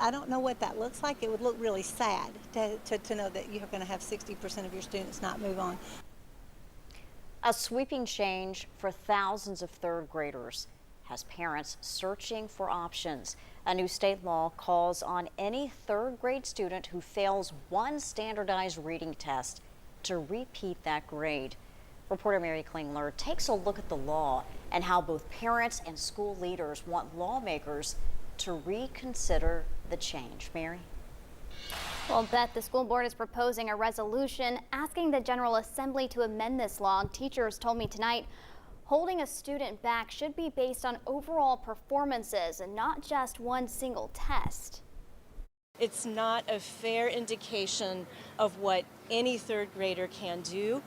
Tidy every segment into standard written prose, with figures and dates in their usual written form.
I don't know what that looks like. It would look really sad to know that you're going to have 60% of your students not move on. A sweeping change for thousands of third graders has parents searching for options. A new state law calls on any third grade student who fails one standardized reading test to repeat that grade. Reporter Mary Klingler takes a look at the law and how both parents and school leaders want lawmakers to reconsider the change. Mary? Well, Beth, the school board is proposing a resolution asking the General Assembly to amend this law. Teachers told me tonight holding a student back should be based on overall performances and not just one single test. It's not a fair indication of what any third grader can do.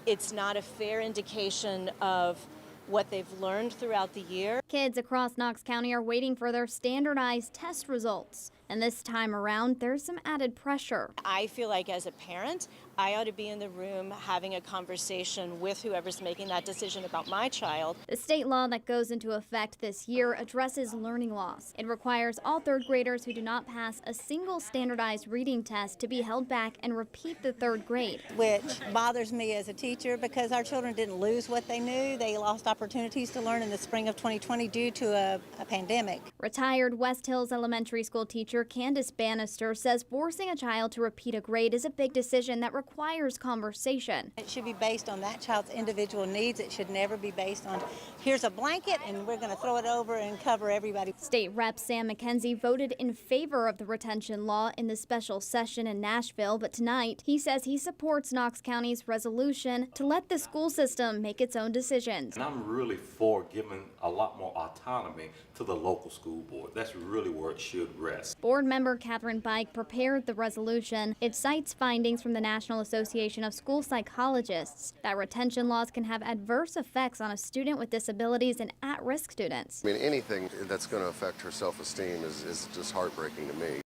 It's not a fair indication of what they've learned throughout the year. Kids across Knox County are waiting for their standardized test results. And this time around, there's some added pressure. I feel like as a parent, I ought to be in the room having a conversation with whoever's making that decision about my child. The state law that goes into effect this year addresses learning loss. It requires all third graders who do not pass a single standardized reading test to be held back and repeat the third grade. Which bothers me as a teacher because our children didn't lose what they knew. They lost opportunities to learn in the spring of 2020 due to a pandemic. Retired West Hills Elementary School teacher Candace Bannister says forcing a child to repeat a grade is a big decision that requires conversation. It should be based on that child's individual needs. It should never be based on, here's a blanket and we're going to throw it over and cover everybody. State Rep Sam McKenzie voted in favor of the retention law in the special session in Nashville, but tonight he says he supports Knox County's resolution to let the school system make its own decisions. And I'm really for giving a lot more autonomy to the local school board. That's really where it should rest. Board member Catherine Bike prepared the resolution. It cites findings from the National Association of School Psychologists that retention laws can have adverse effects on a student with disabilities and at-risk students. I mean, anything that's going to affect her self-esteem is just heartbreaking to me.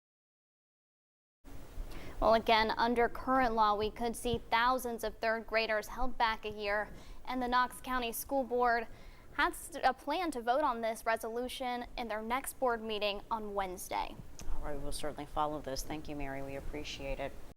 Well, again, under current law, we could see thousands of third graders held back a year, and the Knox County School Board has a plan to vote on this resolution in their next board meeting on Wednesday. All right, we'll certainly follow this. Thank you, Mary. We appreciate it.